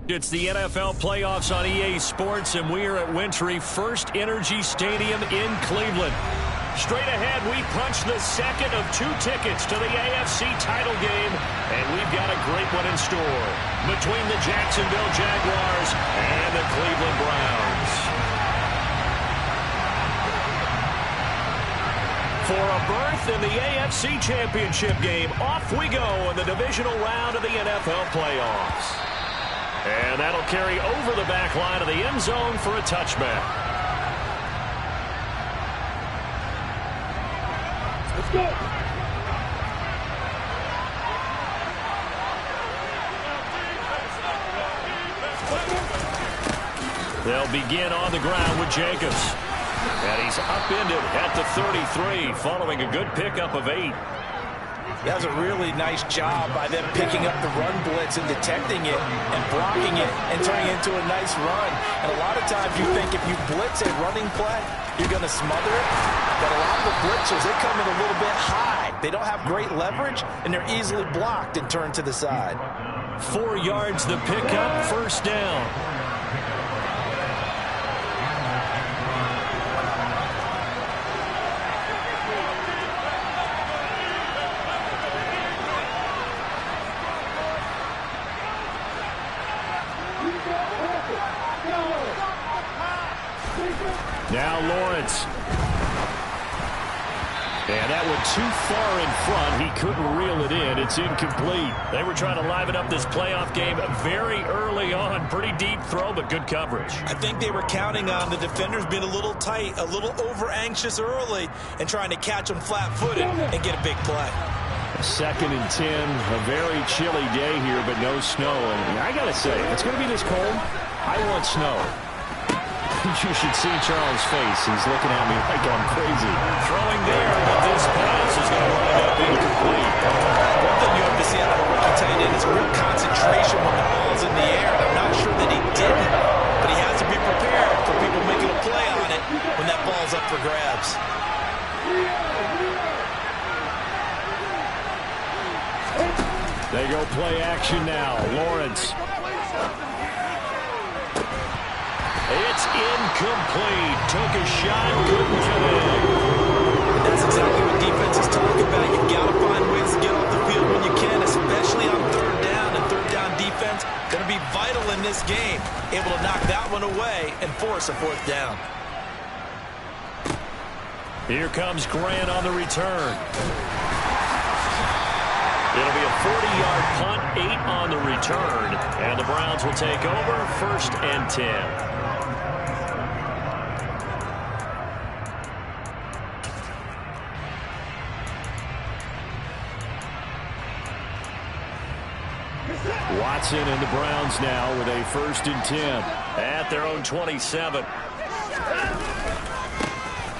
It's the NFL playoffs on EA Sports, and we are at Wintry First Energy Stadium in Cleveland. Straight ahead, we punch the second of 2 tickets to the AFC title game, and we've got a great one in store between the Jacksonville Jaguars and the Cleveland Browns. For a berth in the AFC Championship game, off we go in the divisional round of the NFL playoffs. And that'll carry over the back line of the end zone for a touchback. Let's go. They'll begin on the ground with Jacobs. And he's upended at the 33 following a good pickup of 8. That was a really nice job by them picking up the run blitz and detecting it and blocking it and turning it into a nice run. And a lot of times you think if you blitz a running play, you're going to smother it. But a lot of the blitzers, they come in a little bit high. They don't have great leverage, and they're easily blocked and turned to the side. 4 yards the pickup, first down. Now Lawrence. And that one too far in front. He couldn't reel it in. It's incomplete. They were trying to liven up this playoff game very early on. Pretty deep throw, but good coverage. I think they were counting on the defenders being a little tight, a little over-anxious early, and trying to catch them flat-footed and get a big play. 2nd and 10. A very chilly day here, but no snow. And I got to say, if it's going to be this cold, I want snow. You should see Charles' face. He's looking at me like I'm crazy. Throwing there, but this pass is going to wind up incomplete. One thing you have to see out of a rookie tight end is real concentration when the ball's in the air. And I'm not sure that he didn't, but he has to be prepared for people making a play on it when that ball's up for grabs. They go play action now. Lawrence. It's incomplete. Took a shot, couldn't connect. And that's exactly what defenses talk about. You've got to find ways to get off the field when you can, especially on 3rd down. And 3rd down defense going to be vital in this game. Able to knock that one away and force a 4th down. Here comes Grant on the return. It'll be a 40-yard punt, 8 on the return. And the Browns will take over 1st and 10. Watson and the Browns now with a 1st and 10 at their own 27.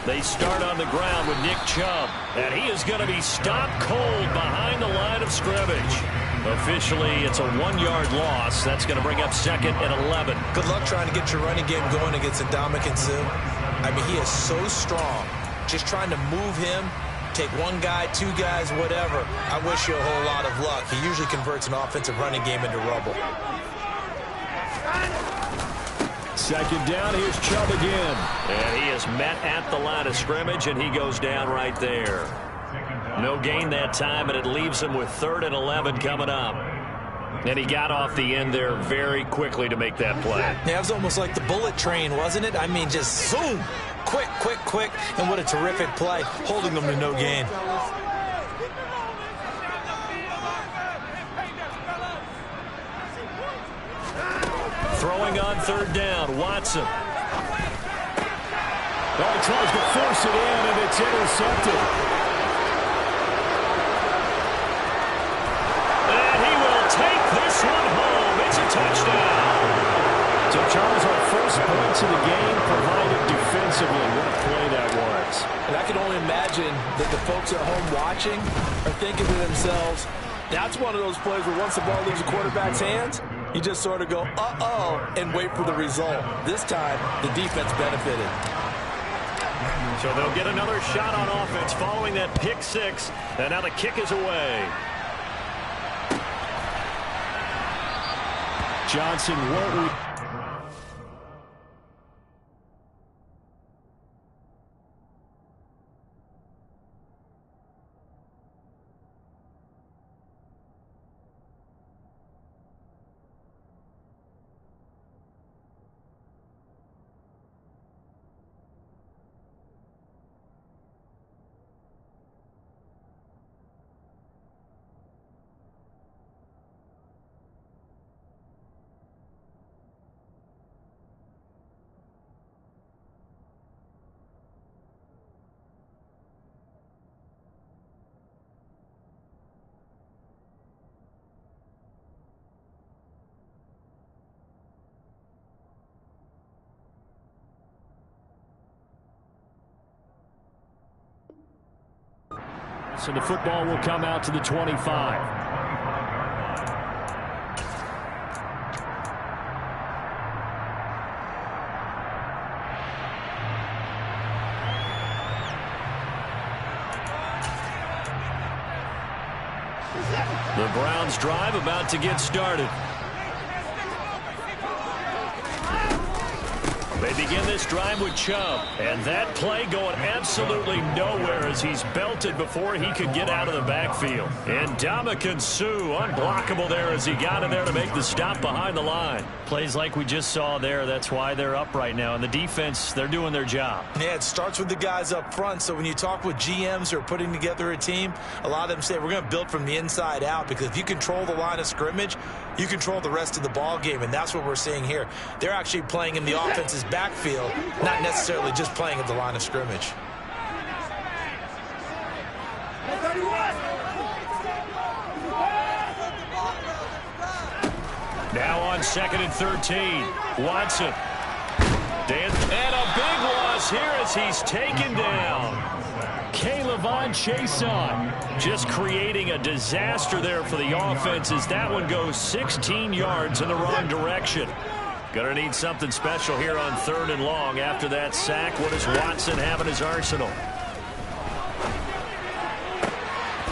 They start on the ground with Nick Chubb, and he is going to be stopped cold behind the line of scrimmage. Officially, it's a 1-yard loss. That's going to bring up 2nd and 11. Good luck trying to get your running game going against Ndamukong Suh. I mean, he is so strong. Just trying to move him. Take 1 guy, 2 guys, whatever. I wish you a whole lot of luck. He usually converts an offensive running game into rubble. 2nd down, here's Chubb again. And he is met at the line of scrimmage, and he goes down right there. No gain that time, and it leaves him with 3rd and 11 coming up. And he got off the end there very quickly to make that play. Yeah, it was almost like the bullet train, wasn't it? I mean, just zoom. Quick, quick, quick, and what a terrific play, holding them to no gain. Throwing on 3rd down, Watson. Oh, he tries to force it in, and it's intercepted. And he will take this one home. It's a touchdown. So, Charles, our first points of the game provided defensively. What a play that was. And I can only imagine that the folks at home watching are thinking to themselves, that's one of those plays where once the ball leaves the quarterback's hands, you just sort of go, uh-oh, and wait for the result. This time, the defense benefited. So they'll get another shot on offense following that pick 6, and now the kick is away. Johnson won't. So the football will come out to the 25. The Browns drive about to get started. They begin this drive with Chubb, and that play going absolutely nowhere as he's belted before he could get out of the backfield. And Ndamukong Suh unblockable there as he got in there to make the stop behind the line. Plays like we just saw there, that's why they're up right now. And the defense, they're doing their job. Yeah, it starts with the guys up front. So when you talk with GMs who are putting together a team, a lot of them say we're going to build from the inside out, because if you control the line of scrimmage, you control the rest of the ball game, and that's what we're seeing here. They're actually playing in the offense's backfield, not necessarily just playing at the line of scrimmage. Now on 2nd and 13, Watson. And a big loss here as he's taken down. K'Lavon Chaisson just creating a disaster there for the offense as that one goes 16 yards in the wrong direction. Gonna need something special here on 3rd and long after that sack. What does Watson have in his arsenal?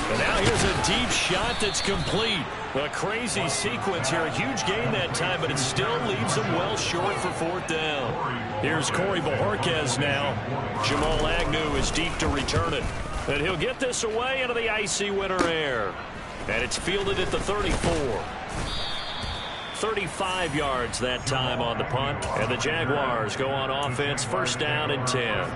And now here's a deep shot that's complete. A crazy sequence here. A huge gain that time, but it still leaves him well short for 4th down. Here's Corey Bojorquez now. Jamal Agnew is deep to return it. And he'll get this away into the icy winter air. And it's fielded at the 34. 35 yards that time on the punt. And the Jaguars go on offense, 1st down and 10.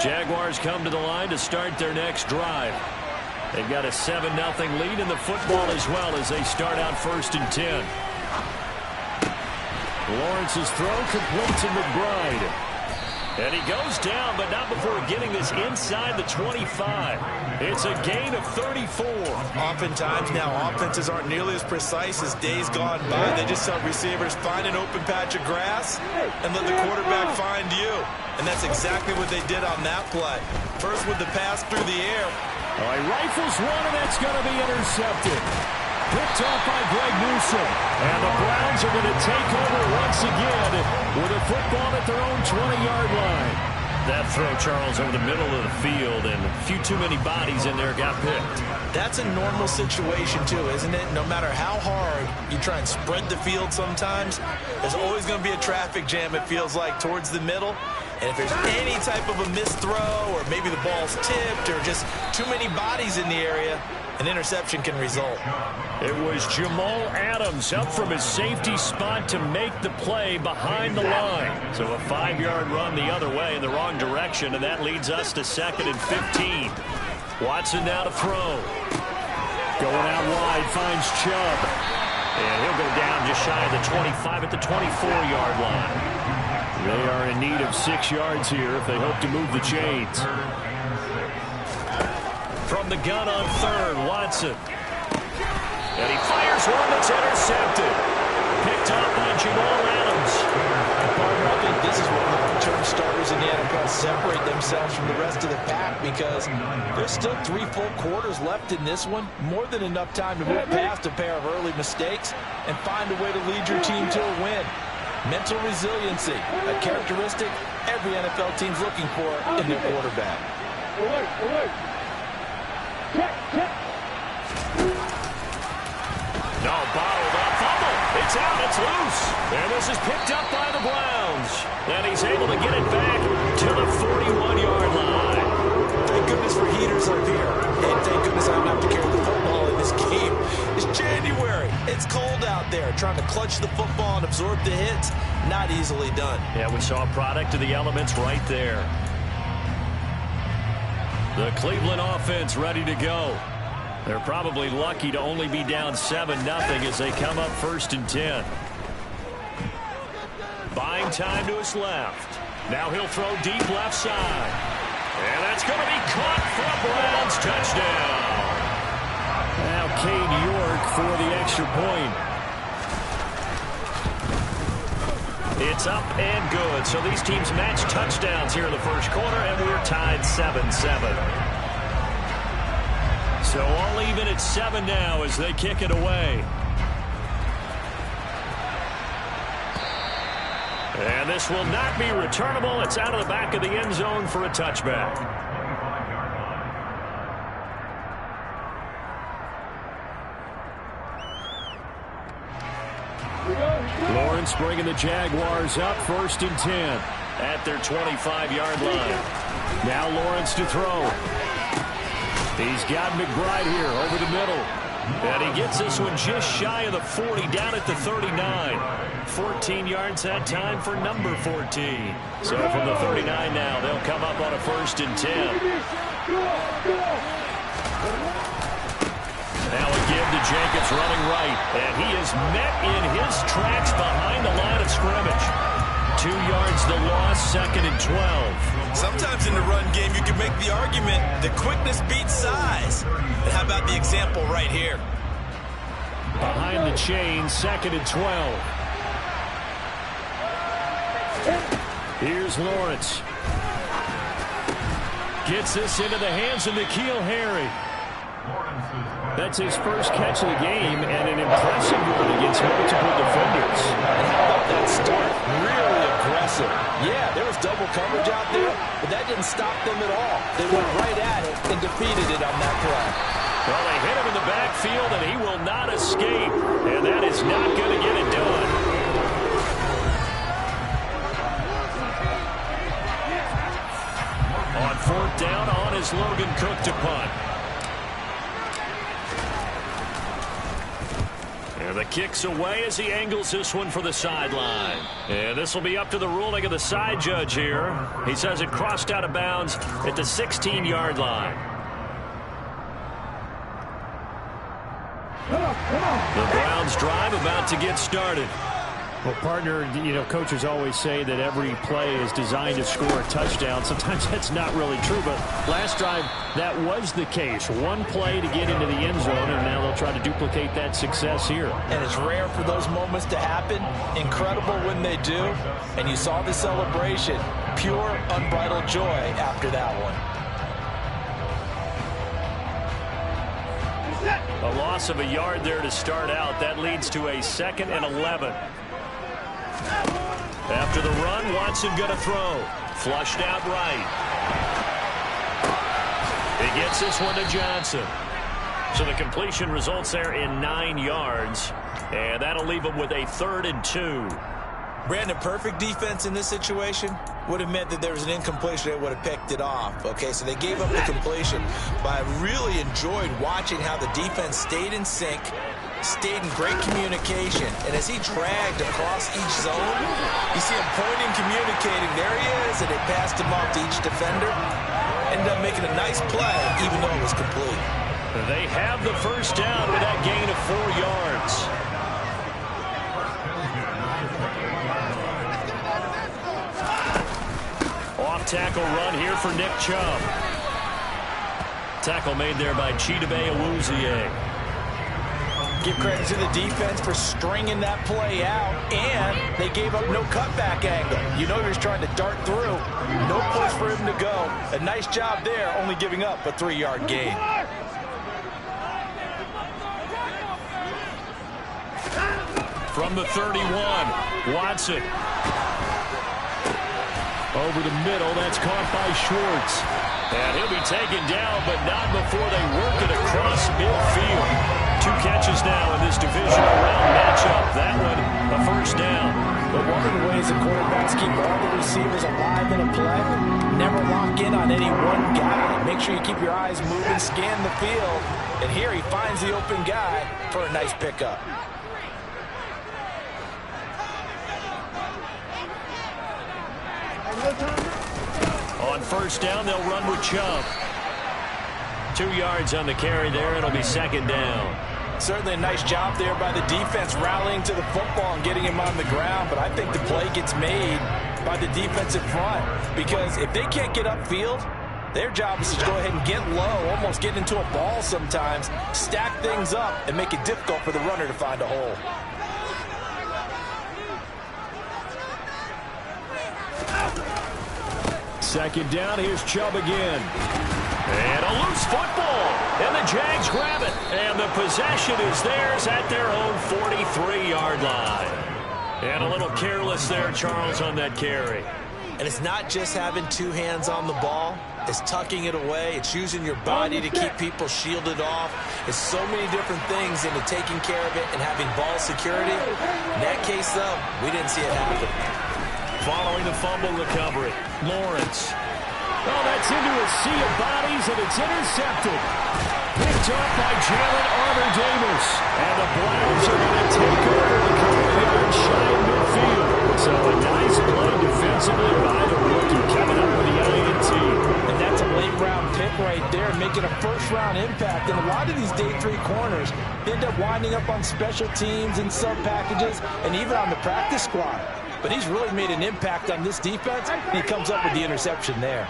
Jaguars come to the line to start their next drive. They've got a 7-0 lead in the football as well as they start out 1st and 10. Lawrence's throw complete to McBride. And he goes down, but not before getting this inside the 25. It's a gain of 34. Oftentimes now offenses aren't nearly as precise as days gone by. They just help receivers find an open patch of grass and let the quarterback find you. And that's exactly what they did on that play. First with the pass through the air. Oh, he rifles one, and that's going to be intercepted. Picked off by Greg Newsome. And the Browns are going to take over once again with a football at their own 20-yard line. That throw, Charles, over the middle of the field, and a few too many bodies in there got picked. That's a normal situation, too, isn't it? No matter how hard you try and spread the field sometimes, there's always going to be a traffic jam, it feels like, towards the middle. And if there's any type of a missed throw, or maybe the ball's tipped, or just too many bodies in the area, an interception can result. It was Jamal Adams up from his safety spot to make the play behind the line. So a 5-yard run the other way in the wrong direction, and that leads us to 2nd and 15. Watson now to throw. Going out wide, finds Chubb. And he'll go down just shy of the 25 at the 24-yard line. They are in need of 6 yards here if they hope to move the chains. From the gun on 3rd, Watson. And he fires one that's intercepted. Picked up by Jamal Adams. I think this is where long-term starters in the NFL separate themselves from the rest of the pack, because there's still 3 full quarters left in this one. More than enough time to move past a pair of early mistakes and find a way to lead your team to a win. Mental resiliency, a characteristic every NFL team's looking for in their quarterback. No, bottled up, fumble. It's out, it's loose. And this is picked up by the Browns. And he's able to get it back to the 41-yard line. Thank goodness for heaters up here. And thank goodness I don't have to carry the football in this game. It's January. It's cold out there. Trying to clutch the football and absorb the hits, not easily done. Yeah, we saw a product of the elements right there. The Cleveland offense ready to go. They're probably lucky to only be down 7-0 as they come up 1st and 10. Buying time to his left. Now he'll throw deep left side. And that's going to be caught for a Browns touchdown. Now Cade York for the extra point. It's up and good. So these teams match touchdowns here in the first quarter, and we're tied 7-7. So all even at 7 now as they kick it away. And this will not be returnable. It's out of the back of the end zone for a touchback. Lawrence bringing the Jaguars up 1st and 10 at their 25-yard line. Now Lawrence to throw. He's got McBride here over the middle. And he gets this one just shy of the 40, down at the 39. 14 yards that time for number 14. So from the 39 now, they'll come up on a 1st and 10. Now a give to Jacobs running right. And he is met in his tracks behind the line of scrimmage. 2 yards the loss, 2nd and 12. Sometimes in the run game, you can make the argument that quickness beats size. And how about the example right here? Behind the chain, 2nd and 12. Here's Lawrence. Gets this into the hands of N'Keal Harry. That's his first catch of the game and an impressive one against multiple defenders. And how about that start? Really aggressive. Yeah, there was double coverage out there, but that didn't stop them at all. They went right at it and defeated it on that play. Well, they hit him in the backfield, and he will not escape. And that is not going to get it done. On 4th down, on is Logan Cook to punt. And the kick's away as he angles this one for the sideline. And this will be up to the ruling of the side judge here. He says it crossed out of bounds at the 16-yard line. The Browns drive about to get started. Well, partner, coaches always say that every play is designed to score a touchdown. Sometimes that's not really true, but last drive, that was the case. One play to get into the end zone, and now they'll try to duplicate that success here. And it's rare for those moments to happen. Incredible when they do. And you saw the celebration. Pure, unbridled joy after that one. A loss of a yard there to start out. That leads to a 2nd and 11. After the run, Watson going to throw. Flushed out right. He gets this one to Johnson. So the completion results there in 9 yards. And that'll leave him with a 3rd and 2. Brandon, perfect defense in this situation would have meant that there was an incompletion that would have picked it off. Okay, so they gave up the completion. But I really enjoyed watching how the defense stayed in sync, stayed in great communication. And as he dragged across each zone, you see him pointing, communicating. There he is, and they passed him off to each defender. Ended up making a nice play, even though it was complete. They have the first down with that gain of 4 yards. Off-tackle run here for Nick Chubb. Tackle made there by Chidobe Awuzie. Give credit to the defense for stringing that play out, and they gave up no cutback angle. You know he was trying to dart through. No place for him to go. A nice job there, only giving up a 3-yard gain. From the 31, Watson. Over the middle, that's caught by Schwartz. And he'll be taken down, but not before they work it across midfield. 2 catches now in this divisional round matchup. That one, a first down. But one of the ways the quarterbacks keep all the receivers alive in a play, never lock in on any one guy. Make sure you keep your eyes moving, scan the field. And here he finds the open guy for a nice pickup. On first down, they'll run with Chubb. 2 yards on the carry there. It'll be second down. Certainly a nice job there by the defense rallying to the football and getting him on the ground. But I think the play gets made by the defensive front. Because if they can't get upfield, their job is to go ahead and get low, almost get into a ball sometimes, stack things up, and make it difficult for the runner to find a hole. Second down, here's Chubb again. And a loose football. And the Jags grab it. And the possession is theirs at their own 43-yard line. And a little careless there, Charles, on that carry. And it's not just having 2 hands on the ball. It's tucking it away. It's using your body to keep people shielded off. It's so many different things into taking care of it and having ball security. In that case, though, we didn't see it happen. Following the fumble recovery, Lawrence. Oh, that's into a sea of bodies, and it's intercepted. Picked up by Jalen Armour-Davis. And the Browns are going to take over the couple yards shy of midfield. So a nice play defensively by the rookie coming up with the INT. And that's a late-round pick right there, making a first-round impact. And a lot of these day 3 corners end up winding up on special teams and sub-packages and even on the practice squad. But he's really made an impact on this defense, and he comes up with the interception there.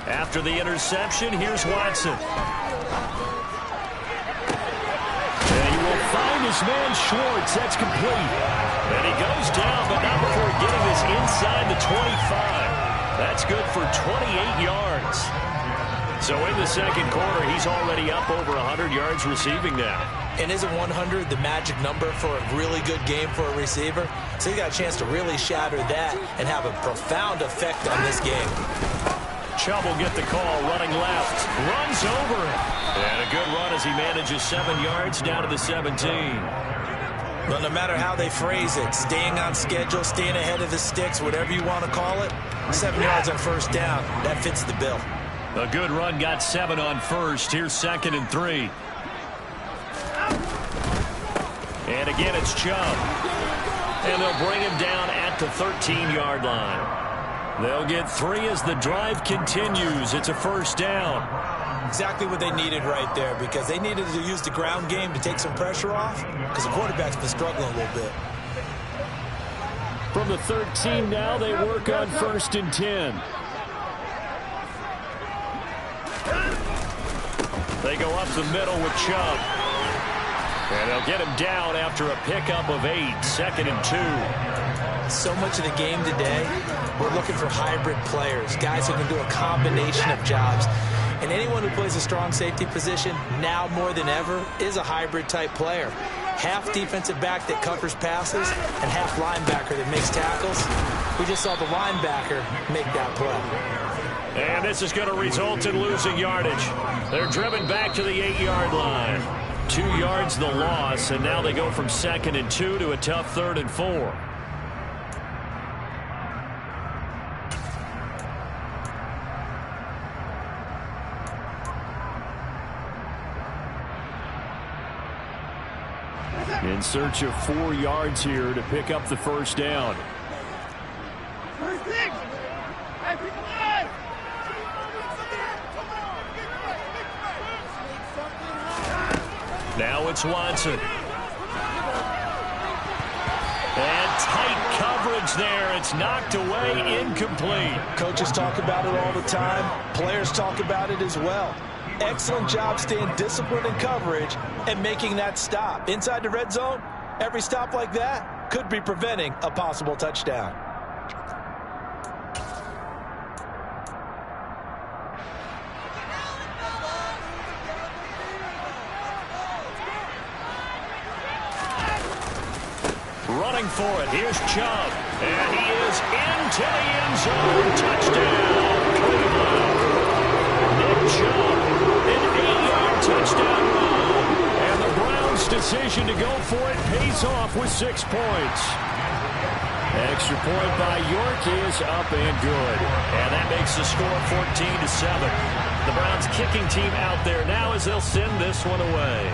After the interception, here's Watson. And he will find his man Schwartz. That's complete. And he goes down, but not before getting this inside the 25. That's good for 28 yards. So in the second quarter, he's already up over 100 yards receiving now. And isn't 100 the magic number for a really good game for a receiver? So he got a chance to really shatter that and have a profound effect on this game. Chubb will get the call, running left, runs over it. And a good run as he manages 7 yards down to the 17. But no matter how they phrase it, staying on schedule, staying ahead of the sticks, whatever you want to call it, 7 yards on first down, that fits the bill. A good run, got 7 on first. Here's 2nd and 3. And again, it's Chubb. And they'll bring him down at the 13-yard line. They'll get 3 as the drive continues. It's a first down. Exactly what they needed right there, because they needed to use the ground game to take some pressure off, because the quarterback's been struggling a little bit. From the 13 now, they work on 1st and 10. They go up the middle with Chubb. And they'll get him down after a pickup of 8. 2nd and 2. So much of the game today, we're looking for hybrid players, guys who can do a combination of jobs. And anyone who plays a strong safety position, now more than ever, is a hybrid-type player. Half defensive back that covers passes and half linebacker that makes tackles. We just saw the linebacker make that play. And this is going to result in losing yardage. They're driven back to the 8-yard line. 2 yards the loss, and now they go from 2nd and 2 to a tough 3rd and 4. In search of 4 yards here to pick up the first down. Now it's Watson. And tight coverage there. It's knocked away, incomplete. Coaches talk about it all the time. Players talk about it as well. Excellent job staying disciplined in coverage and making that stop. Inside the red zone, every stop like that could be preventing a possible touchdown. running for it. Here's Chubb. And he is into the end zone. Touchdown, Cleveland. Nick Chubb, an 8-yard touchdown run. And the Browns' decision to go for it pays off with 6 points. Extra point by York is up and good. And that makes the score 14-7. The Browns kicking team out there now as they'll send this one away.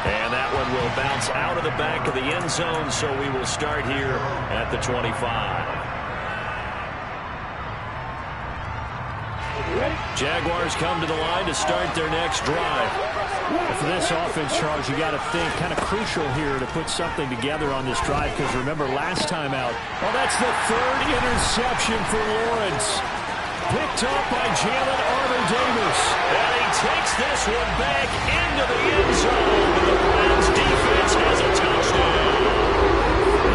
And that one will bounce out of the back of the end zone, so we will start here at the 25. Jaguars come to the line to start their next drive. For this offense, Charles, you got to think kind of crucial here to put something together on this drive, because remember last time out, well, that's the 3rd interception for Lawrence. Picked up by Jalen Armour-Davis. And he takes this one back into the end zone. And the Browns defense has a touchdown.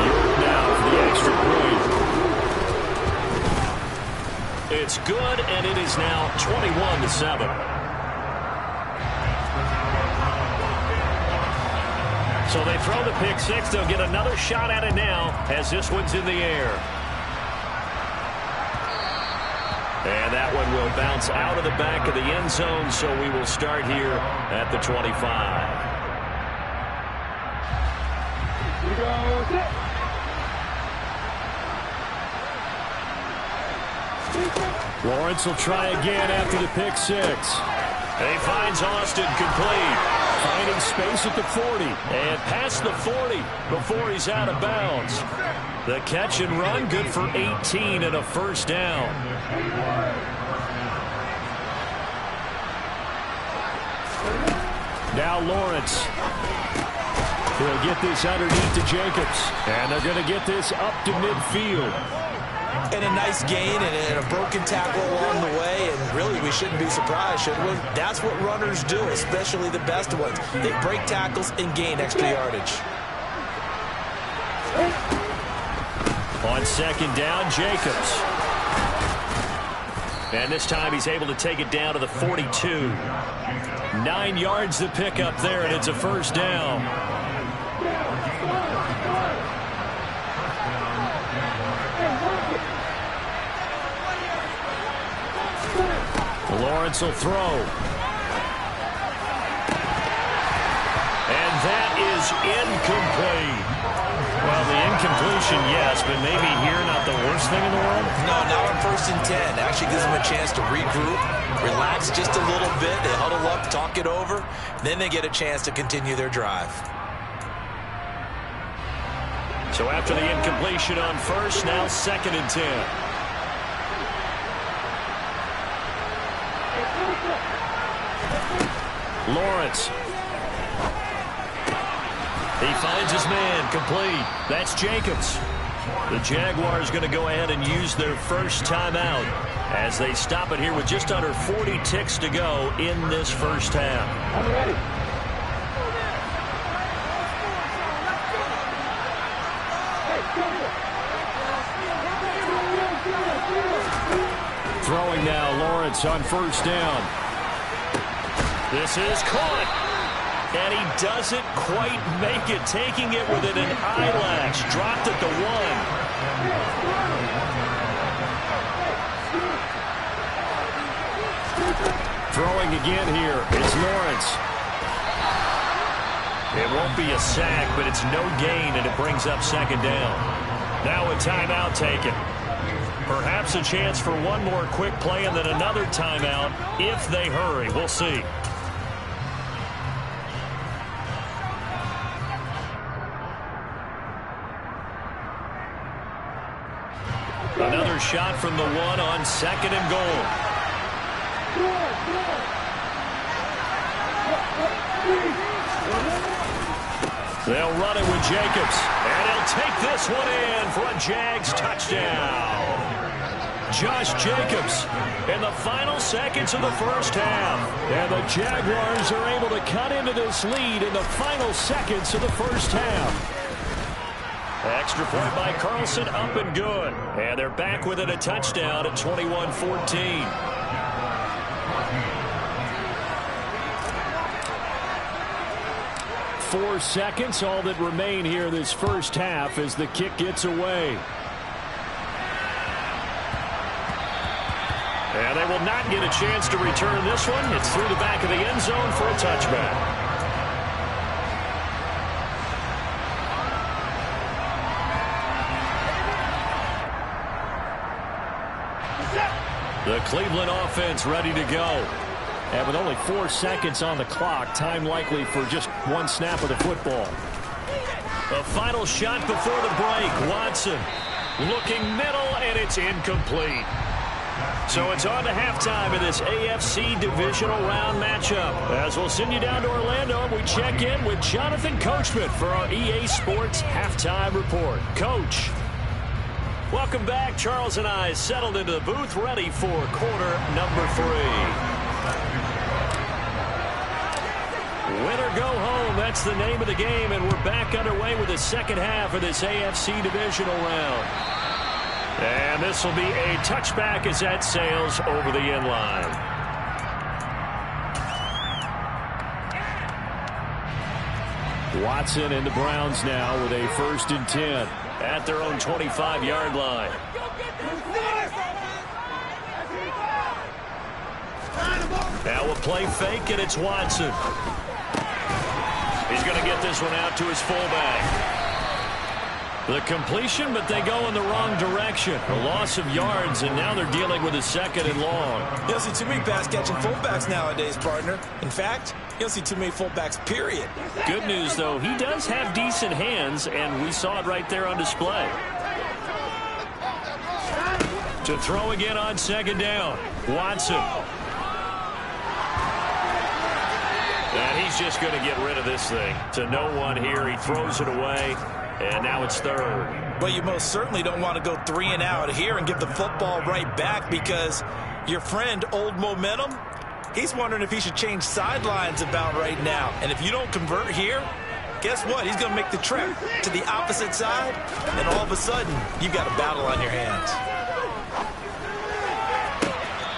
York now for the extra point. It's good, and it is now 21-7. So they throw the pick six. They'll get another shot at it now as this one's in the air. And that one will bounce out of the back of the end zone, so we will start here at the 25. Lawrence will try again after the pick six. He finds Austin complete. Finding space at the 40. And past the 40 before he's out of bounds. The catch and run, good for 18 and a first down. Now Lawrence. He'll get this underneath to Jacobs. And they're going to get this up to midfield. And a nice gain and a broken tackle along the way, and really we shouldn't be surprised, should we? That's what runners do, especially the best ones. They break tackles and gain extra yardage. On second down, Jacobs. And this time he's able to take it down to the 42. 9 yards to pick up there, and it's a first down. Lawrence will throw. And that is incomplete. Well, the incompletion, yes, but maybe here not the worst thing in the world? No, not on 1st and 10. Actually gives them a chance to regroup, relax just a little bit. They huddle up, talk it over. Then they get a chance to continue their drive. So after the incompletion on first, now 2nd and 10. Lawrence. He finds his man, complete. That's Jacobs. The Jaguars going to go ahead and use their first timeout as they stop it here with just under 40 ticks to go in this first half. I'm ready. Throwing now, Lawrence on first down. This is caught. And he doesn't quite make it, taking it within an eyelash. Dropped at the 1. Throwing again here. It's Lawrence. It won't be a sack, but it's no gain, and it brings up 2nd down. Now a timeout taken. Perhaps a chance for one more quick play and then another timeout if they hurry. We'll see. Another shot from the 1 on 2nd and goal. They'll run it with Jacobs. And he'll take this one in for a Jags touchdown. Josh Jacobs in the final seconds of the first half. And the Jaguars are able to cut into this lead in the final seconds of the first half. Extra point by Carlson, up and good. And they're back within a touchdown at 21-14. 4 seconds, all that remain here this first half as the kick gets away. And they will not get a chance to return this one. It's through the back of the end zone for a touchback. The Cleveland offense ready to go. And with only 4 seconds on the clock, time likely for just one snap of the football. The final shot before the break. Watson looking middle, and it's incomplete. So it's on to halftime in this AFC divisional round matchup. As we'll send you down to Orlando, we check in with Jonathan Coachman for our EA Sports Halftime Report. Coach. Welcome back. Charles and I settled into the booth, ready for quarter number 3. Win or go home, that's the name of the game, and we're back underway with the second half of this AFC divisional round. And this will be a touchback as that sails over the end line. Watson and the Browns now with a 1st and 10 at their own 25-yard line. Now a play fake, and it's Watson. He's going to get this one out to his fullback. The completion, but they go in the wrong direction. A loss of yards, and now they're dealing with a 2nd and long. You don't see too many pass-catching fullbacks nowadays, partner. In fact, you don't see too many fullbacks, period. Good news, though, he does have decent hands, and we saw it right there on display. To throw again on 2nd down. Watson. And he's just going to get rid of this thing. To no one here. He throws it away. And now it's 3rd. But you most certainly don't want to go 3 and out here and give the football right back, because your friend, Old Momentum, he's wondering if he should change sidelines about right now. And if you don't convert here, guess what? He's going to make the trip to the opposite side, and all of a sudden, you've got a battle on your hands.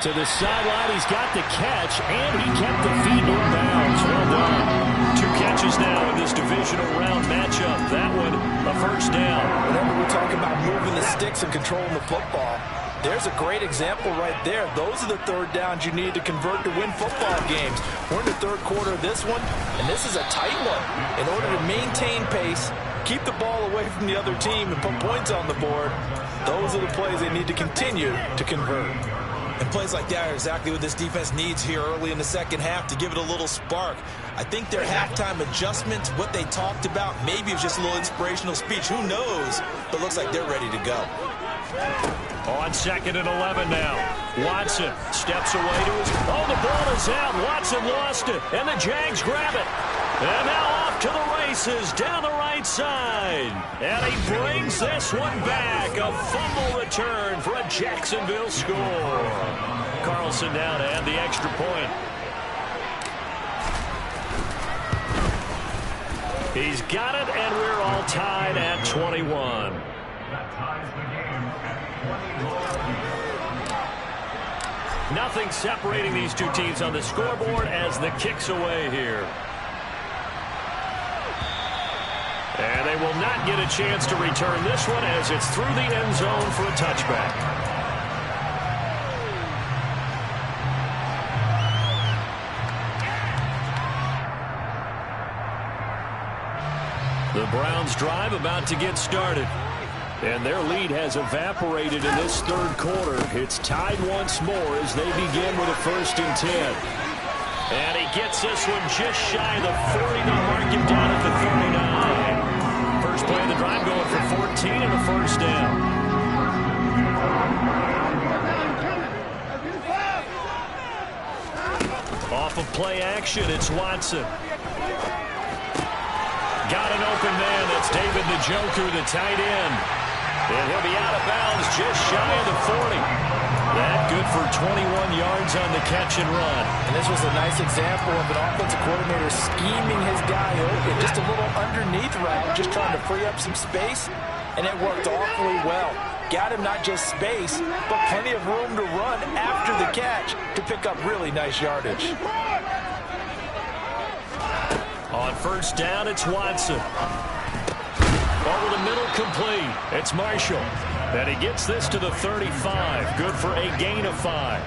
To the sideline, he's got the catch, and he kept the feet in bounds. Well done. 2 catches now in this divisional round matchup. That one, a 1st down. Whenever we talk about moving the sticks and controlling the football, there's a great example right there. Those are the 3rd downs you need to convert to win football games. We're in the 3rd quarter of this one, and this is a tight one. In order to maintain pace, keep the ball away from the other team, and put points on the board, those are the plays they need to continue to convert. And plays like that are exactly what this defense needs here early in the second half to give it a little spark. I think their halftime adjustments, what they talked about, maybe it was just a little inspirational speech. Who knows? But looks like they're ready to go. On 2nd and 11 now. Watson steps away to his... Oh, the ball is out. Watson lost it. And the Jags grab it. And now off to the races down the right side. And he brings this one back. A fumble return for a Jacksonville score. Carlson down to add the extra point. He's got it, and we're all tied at 21. Nothing separating these two teams on the scoreboard as the kick's away here. And they will not get a chance to return this one as it's through the end zone for a touchback. The Browns drive about to get started. And their lead has evaporated in this 3rd quarter. It's tied once more as they begin with a 1st and 10. And he gets this one just shy of the 40. They'll mark him down at the 39. First play of the drive going for 14 and a 1st down. Off of play action, it's Watson. Got an open man. That's David Njoku, the tight end. And he'll be out of bounds just shy of the 40. That good for 21 yards on the catch and run. And this was a nice example of an offensive coordinator scheming his guy open. Just a little underneath route, just trying to free up some space. And it worked awfully well. Got him not just space, but plenty of room to run after the catch to pick up really nice yardage. On first down, it's Watson. Over the middle, complete. It's Marshall. And he gets this to the 35. Good for a gain of 5.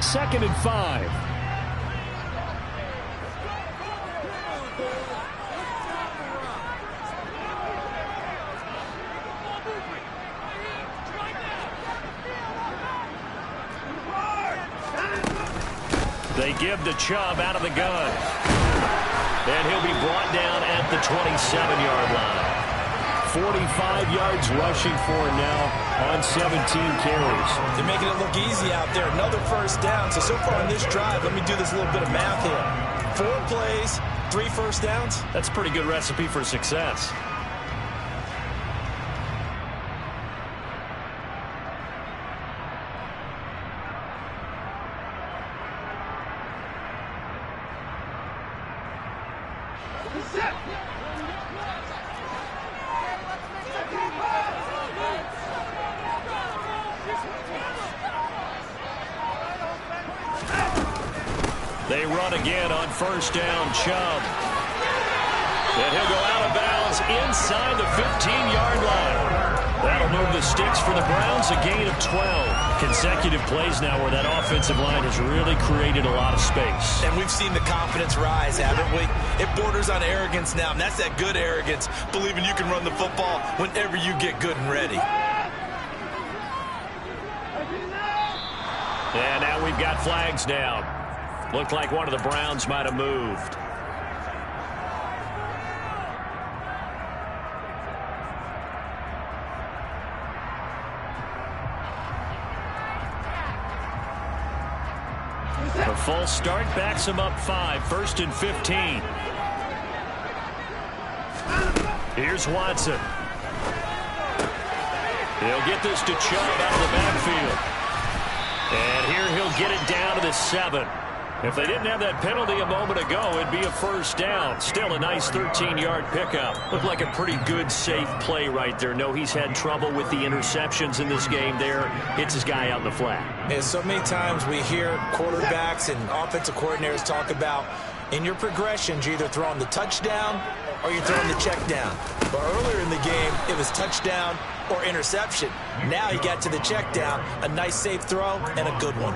Second and 5. They give to Chubb out of the gun. And he'll be brought down at the 27-yard line. 45 yards rushing for him now on 17 carries. They're making it look easy out there. Another first down. So far on this drive, let me do this little bit of math here. 4 plays, 3 first downs. That's a pretty good recipe for success. They run again on first down, Chubb. And he'll go out of bounds inside the 15-yard line. That'll move the sticks for the Browns, a gain of 12. Consecutive plays now where that offensive line has really created a lot of space. And we've seen the confidence rise, haven't we? It borders on arrogance now, and that's that good arrogance, believing you can run the football whenever you get good and ready. And now we've got flags down. Looked like one of the Browns might have moved. A false start backs him up 5. First and 15. Here's Watson. He'll get this to Chubb out of the backfield. And here he'll get it down to the 7. If they didn't have that penalty a moment ago, it'd be a first down. Still a nice 13-yard pickup. Looked like a pretty good, safe play right there. No, he's had trouble with the interceptions in this game there. Hits his guy out in the flat. And so many times we hear quarterbacks and offensive coordinators talk about in your progressions, you're either throwing the touchdown or you're throwing the check down. But earlier in the game, it was touchdown or interception. Now he got to the check down, a nice safe throw, and a good one.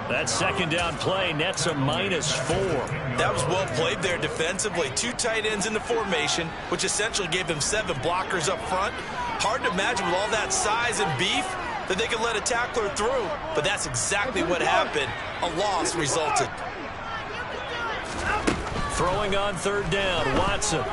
That second down play nets a -4. That was well played there defensively. 2 tight ends in the formation, which essentially gave them 7 blockers up front. Hard to imagine with all that size and beef that they could let a tackler through, but that's exactly what happened. A loss resulted. Throwing on third down, Watson.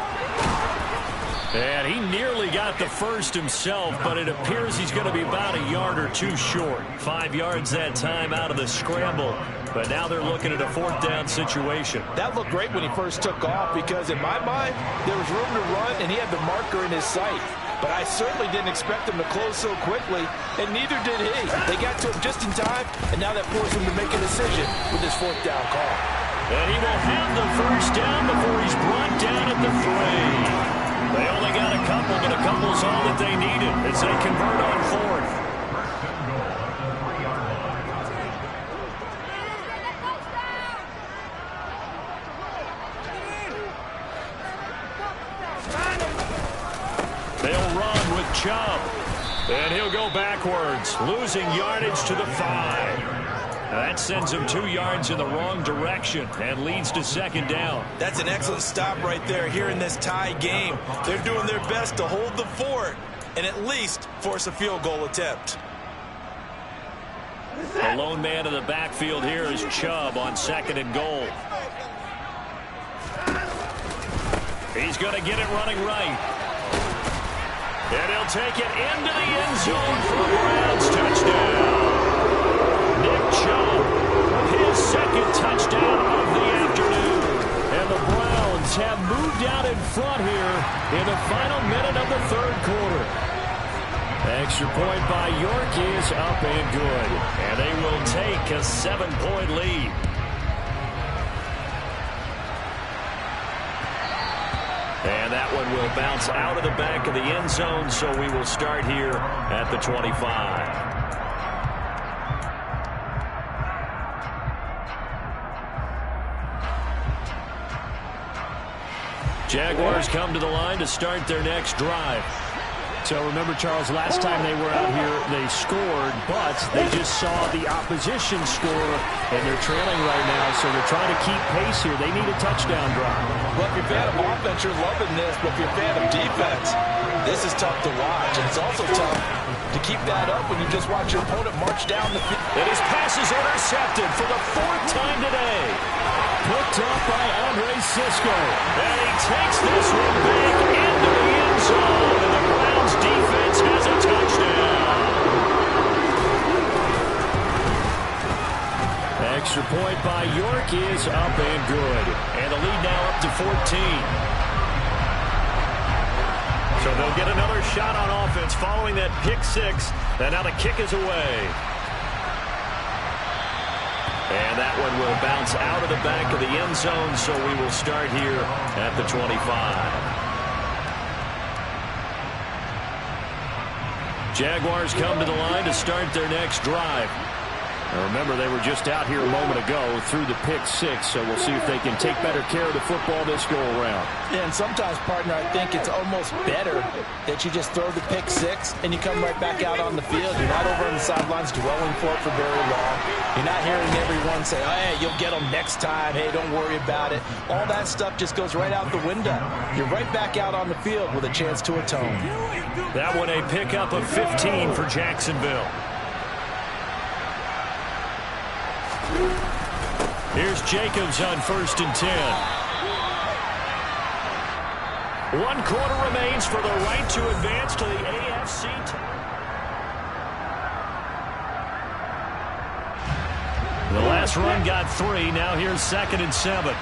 And he nearly got the first himself, but it appears he's going to be about a yard or 2 short. 5 yards that time out of the scramble. But now they're looking at a 4th down situation. That looked great when he first took off because in my mind, there was room to run and he had the marker in his sight. But I certainly didn't expect him to close so quickly, and neither did he. They got to him just in time, and now that forced him to make a decision with his 4th down call. And he will have the first down before he's brought down at the 3. They only got a couple, but a couple's all that they needed as they convert on 4th. They'll run with Chubb. And he'll go backwards, losing yardage to the 5. That sends him 2 yards in the wrong direction and leads to second down. That's an excellent stop right there here in this tie game. They're doing their best to hold the fort and at least force a field goal attempt. The lone man in the backfield here is Chubb on 2nd and goal. He's going to get it running right. And he'll take it into the end zone for a Browns touchdown. Nick Chubb, his 2nd touchdown of the afternoon. And the Browns have moved out in front here in the final minute of the 3rd quarter. Extra point by York is up and good. And they will take a 7-point lead. And that one will bounce out of the back of the end zone, so we will start here at the 25. Jaguars come to the line to start their next drive. So remember, Charles, last time they were out here, they scored, but they just saw the opposition score, and they're trailing right now, so they're trying to keep pace here. They need a touchdown drive. Well, if you're a fan of offense, you're loving this, but if you're a fan of defense, this is tough to watch, and it's also tough to keep that up when you just watch your opponent march down the field. And his pass is intercepted for the 4th time today. Picked up by Andre Cisco. And he takes this one back into the end zone, and the Browns defense has a touchdown. Extra point by York is up and good. And the lead now up to 14. So they'll get another shot on offense following that pick six. And now the kick is away. And that one will bounce out of the back of the end zone, so we will start here at the 25. Jaguars come to the line to start their next drive. Now remember, they were just out here a moment ago through the pick six, so we'll see if they can take better care of the football this go-around. Yeah, and sometimes, partner, I think it's almost better that you just throw the pick six and you come right back out on the field. You're not over on the sidelines dwelling for it for very long. You're not hearing everyone say, oh, hey, you'll get them next time. Hey, don't worry about it. All that stuff just goes right out the window. You're right back out on the field with a chance to atone. That one a pickup of 15 for Jacksonville. Here's Jacobs on 1st and 10. 1 quarter remains for the right to advance to the AFC. The last run got 3. Now here's 2nd and 7.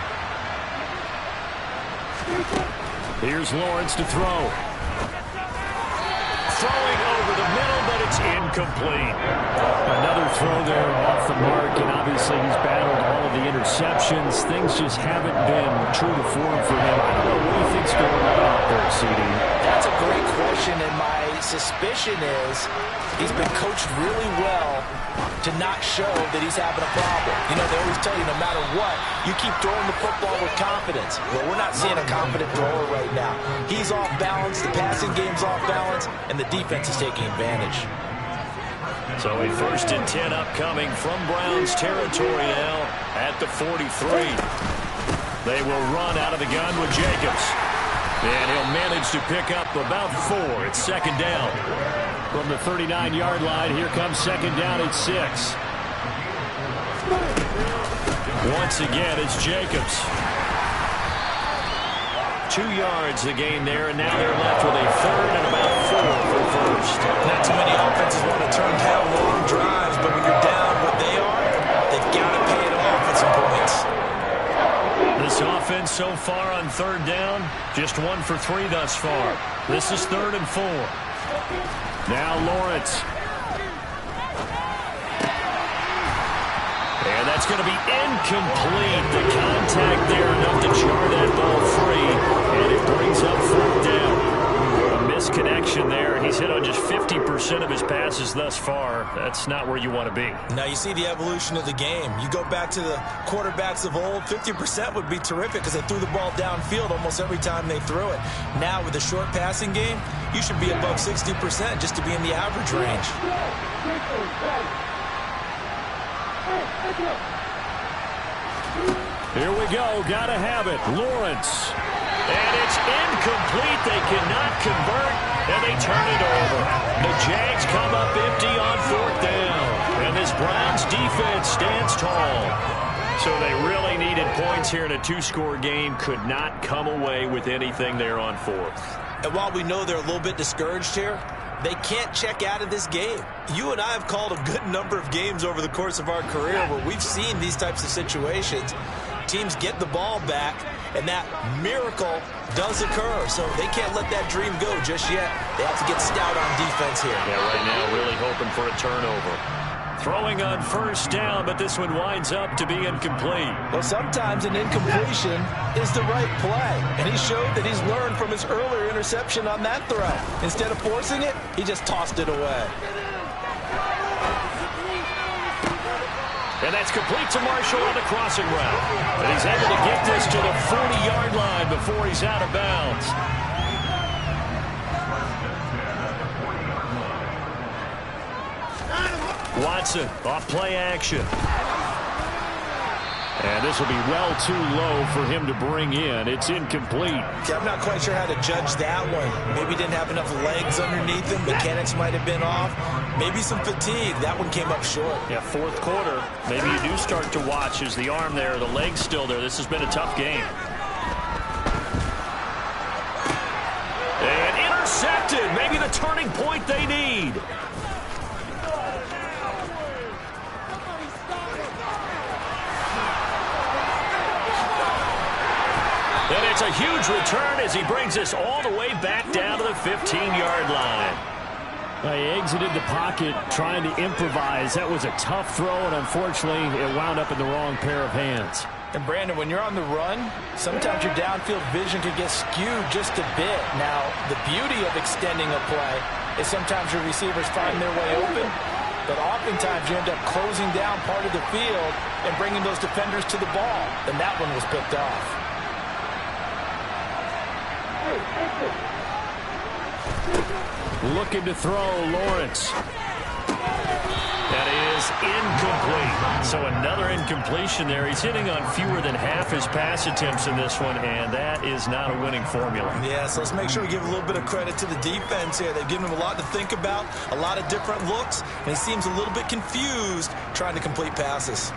Here's Lawrence to throw. Throwing over the middle, but it's incomplete. Another throw there off the mark, and obviously he's battled all of the interceptions. Things just haven't been true to form for him. I don't know what he think's going on out there, CD. That's a great question, and my suspicion is he's been coached really well to not show that he's having a problem. You know, they always tell you no matter what, you keep throwing the football with confidence. Well, we're not seeing a confident thrower right now. He's off balance, the passing game's off balance, and the defense is taking advantage. So a 1st and 10 upcoming from Browns territory now at the 43. They will run out of the gun with Jacobs. And he'll manage to pick up about 4. It's 2nd down. From the 39-yard line, here comes 2nd down at 6. Once again, it's Jacobs. 2 yards the gain there, and now they're left with a 3rd and about 4 for 1st. Not too many offenses want to turn down long drives, but when you're down what they are, they've got to pay it off at some points. This offense so far on 3rd down, just 1 for 3 thus far. This is 3rd and 4. Now Lawrence. And that's going to be incomplete. The contact there enough to jar that ball free, and it brings up 4th down. A misconnection there. He's hit on just 50% of his passes thus far. That's not where you want to be. Now you see the evolution of the game. You go back to the quarterbacks of old, 50% would be terrific because they threw the ball downfield almost every time they threw it. Now with the short passing game, you should be above 60% just to be in the average range. Here we go. Gotta have it. Lawrence. And it's incomplete. They cannot convert, and they turn it over. The Jags come up empty on 4th down. And this Browns defense stands tall. So they really needed points here in a 2-score game. Could not come away with anything there on 4th. And while we know they're a little bit discouraged here, they can't check out of this game. You and I have called a good number of games over the course of our career where we've seen these types of situations. Teams get the ball back, and that miracle does occur. So they can't let that dream go just yet. They have to get stout on defense here. Yeah, right now really hoping for a turnover. Throwing on first down, but this one winds up to be incomplete. Well, sometimes an incompletion is the right play, and he showed that he's learned from his earlier interception on that throw. Instead of forcing it, he just tossed it away. And that's complete to Marshall on the crossing route. And he's able to get this to the 40-yard line before he's out of bounds. Watson off play action. And this will be well too low for him to bring in. It's incomplete. Yeah, I'm not quite sure how to judge that one. Maybe he didn't have enough legs underneath him. Mechanics might have been off. Maybe some fatigue. That one came up short. Yeah, fourth quarter. Maybe you do start to watch. Is the arm there, the leg's still there? This has been a tough game. And intercepted. Maybe the turning point they need. And it's a huge return as he brings us all the way back down to the 15-yard line. He exited the pocket trying to improvise. That was a tough throw, and unfortunately, it wound up in the wrong pair of hands. And, Brandon, when you're on the run, sometimes your downfield vision can get skewed just a bit. Now, the beauty of extending a play is sometimes your receivers find their way open, but oftentimes you end up closing down part of the field and bringing those defenders to the ball. And that one was picked off. Looking to throw, Lawrence. That is incomplete. So another incompletion there. He's hitting on fewer than half his pass attempts in this one, and that is not a winning formula. Yeah, so let's make sure we give a little bit of credit to the defense here. They've given him a lot to think about, a lot of different looks, and he seems a little bit confused trying to complete passes.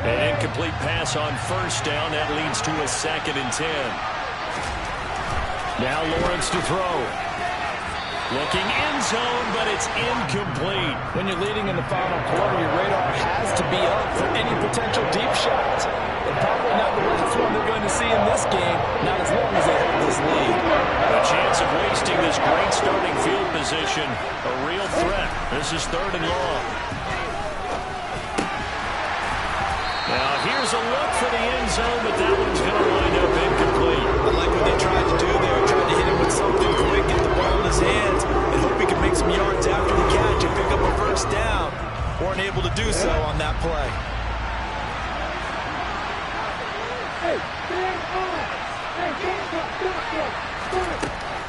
An incomplete pass on first down. That leads to a 2nd and 10. Now Lawrence to throw. Looking end zone, but it's incomplete. When you're leading in the final quarter, your radar has to be up for any potential deep shots. And probably not the last one they're going to see in this game, not as long as they hold this lead. A chance of wasting this great starting field position. A real threat. This is 3rd and long. Now here's a look for the end zone, but that one's going to wind up incomplete. I like what they tried to do there, tried to hit him with something quick, get the ball in his hands, and hope he can make some yards after the catch and pick up a first down. Weren't able to do so on that play.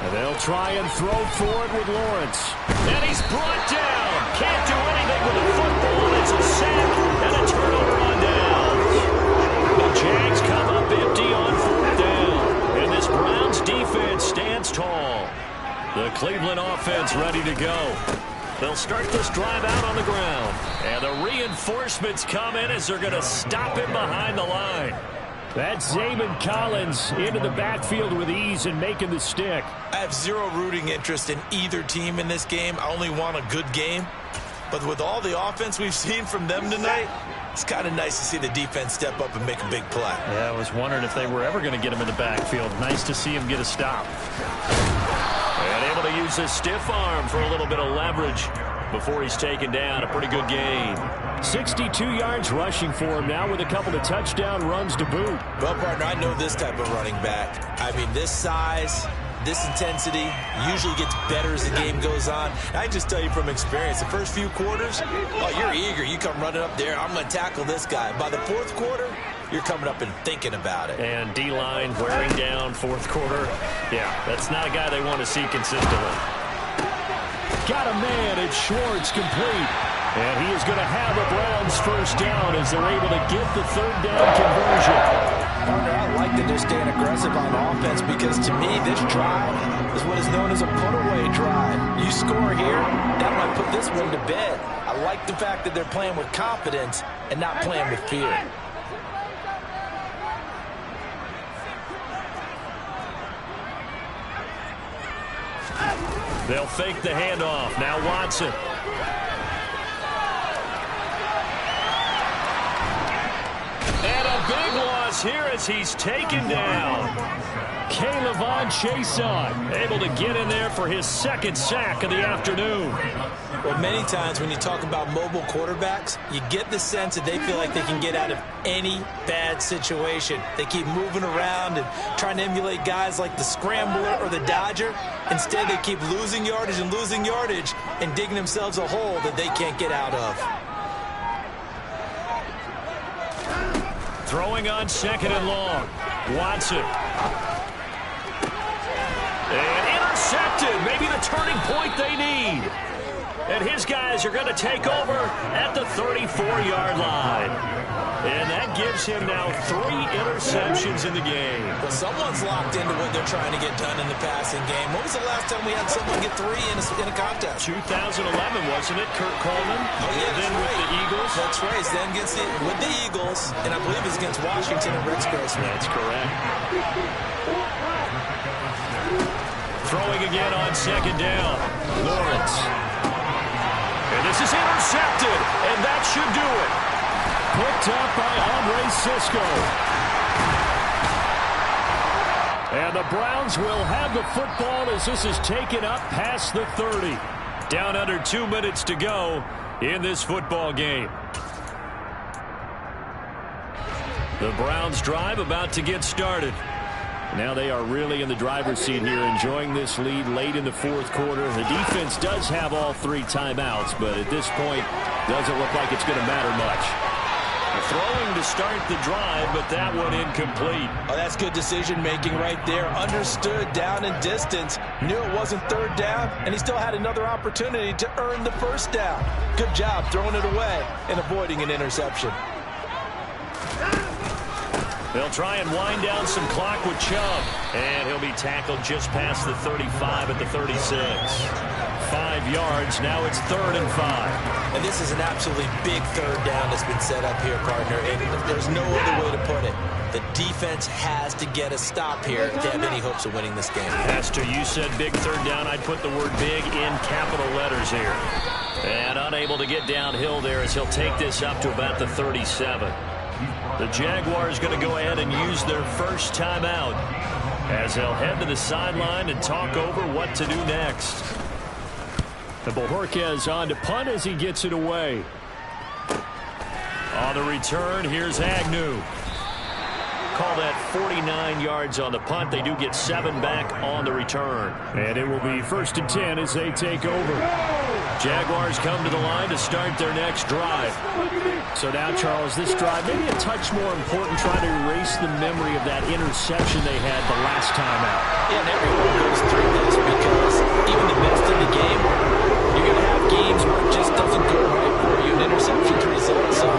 And they'll try and throw for it with Lawrence. And he's brought down. Can't do anything with the football. It's a sack and a turnover on downs. The Jags come up empty on 4th down. And this Browns defense stands tall. The Cleveland offense ready to go. They'll start this drive out on the ground. And the reinforcements come in as they're going to stop him behind the line. That's Zaven Collins into the backfield with ease and making the stick. I have zero rooting interest in either team in this game. I only want a good game. But with all the offense we've seen from them tonight, it's kind of nice to see the defense step up and make a big play. Yeah, I was wondering if they were ever going to get him in the backfield. Nice to see him get a stop. And able to use his stiff arm for a little bit of leverage before he's taken down. A pretty good gain. 62 yards rushing for him now with a couple of touchdown runs to boot. Well, partner, I know this type of running back. I mean, this size, this intensity usually gets better as the game goes on. I just tell you from experience, the first few quarters, oh, you're eager. You come running up there, I'm going to tackle this guy. By the 4th quarter, you're coming up and thinking about it. And D-line wearing down 4th quarter. Yeah, that's not a guy they want to see consistently. Got a man at Schwartz, complete. And he is going to have a Browns first down as they're able to get the 3rd down conversion. Partner, I like that they're staying aggressive on offense because to me this drive is what is known as a put-away drive. You score here, that might put this one to bed. I like the fact that they're playing with confidence and not playing with fear. They'll fake the handoff. Now Watson. And a big loss is here as he's taken down. K'Lavon Chason able to get in there for his second sack of the afternoon. Well, many times when you talk about mobile quarterbacks, you get the sense that they feel like they can get out of any bad situation. They keep moving around and trying to emulate guys like the Scrambler or the Dodger. Instead, they keep losing yardage and digging themselves a hole that they can't get out of. Throwing on 2nd and long. Watson. And intercepted. Maybe the turning point they need. And his guys are going to take over at the 34-yard line. And that gives him now 3 interceptions in the game. Well, someone's locked into what they're trying to get done in the passing game. When was the last time we had someone get 3 in a contest? 2011, wasn't it? Kurt Coleman. Oh, yeah, then right. with the Eagles. That's right. Then with the Eagles, and I believe it's against Washington and Rex Grossman. That's correct. Throwing again on 2nd down. Lawrence. And this is intercepted, and that should do it. Picked up by Andre Sisco. And the Browns will have the football as this is taken up past the 30. Down under 2 minutes to go in this football game. The Browns drive about to get started. Now they are really in the driver's seat here, enjoying this lead late in the 4th quarter. The defense does have all 3 timeouts, but at this point, doesn't look like it's going to matter much. Throwing to start the drive, but that one incomplete. Oh, that's good decision-making right there. Understood down and distance. Knew it wasn't 3rd down, and he still had another opportunity to earn the 1st down. Good job throwing it away and avoiding an interception. They'll try and wind down some clock with Chubb. And he'll be tackled just past the 35 at the 36. 5 yards. Now it's 3rd and 5. And this is an absolutely big 3rd down that's been set up here, partner. And there's no other way to put it. The defense has to get a stop here to have any hopes of winning this game. Pastor, you said big 3rd down. I'd put the word big in capital letters here. And unable to get downhill there as he'll take this up to about the 37. The Jaguars going to go ahead and use their first timeout as they'll head to the sideline and talk over what to do next. The Bojorquez on to punt as he gets it away. On the return, here's Agnew. Call that 49 yards on the punt. They do get 7 back on the return. And it will be 1st and 10 as they take over. Jaguars come to the line to start their next drive. So now, Charles, this drive maybe a touch more important, trying to erase the memory of that interception they had the last time out. Yeah, and everyone goes through this because even the best in the game, you're going to have games where it just doesn't go right for you. An interception's result. So,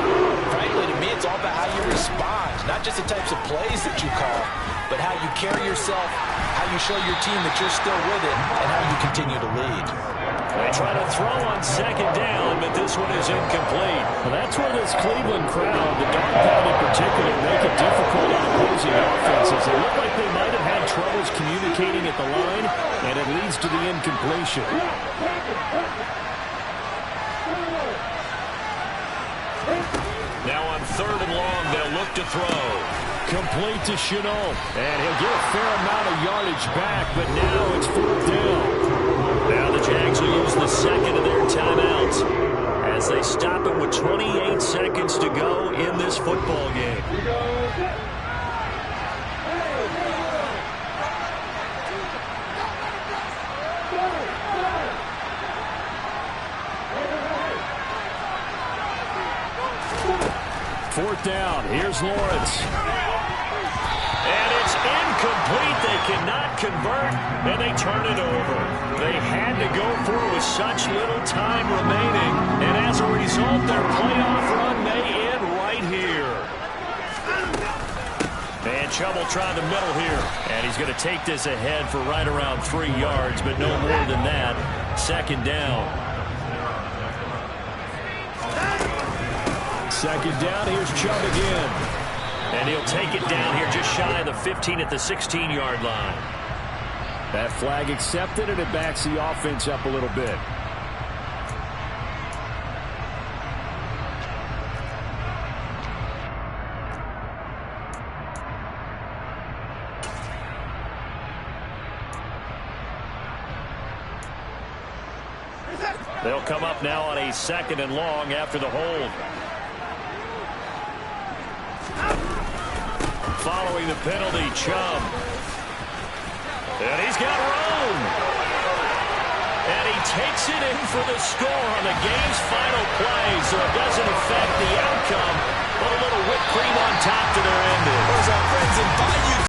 frankly, to me, it's all about how you respond. Not just the types of plays that you call, but how you carry yourself, how you show your team that you're still with it, and how you continue to lead. They try to throw on 2nd down, but this one is incomplete. Well, that's where this Cleveland crowd, the dog pound in particular, make it difficult on opposing offenses. They look like they might have had troubles communicating at the line, and it leads to the incompletion. Now on 3rd and long, they'll look to throw. Complete to Chenault. And he'll get a fair amount of yardage back, but now it's 4th down. Now the Jags will use the 2nd of their timeouts as they stop it with 28 seconds to go in this football game. Fourth down. Here's Lawrence. And it's incomplete. They cannot convert, and they turn it over. They had to go for it with such little time remaining, and as a result, their playoff run may end right here. And Chubb will try the middle here, and he's going to take this ahead for right around 3 yards, but no more than that. 2nd down. 2nd down. Here's Chubb again. And he'll take it down here just shy of the 15 at the 16-yard line. That flag accepted, and it backs the offense up a little bit. They'll come up now on a 2nd and long after the hold. Following the penalty, Chubb. And he's got room. And he takes it in for the score on the game's final play.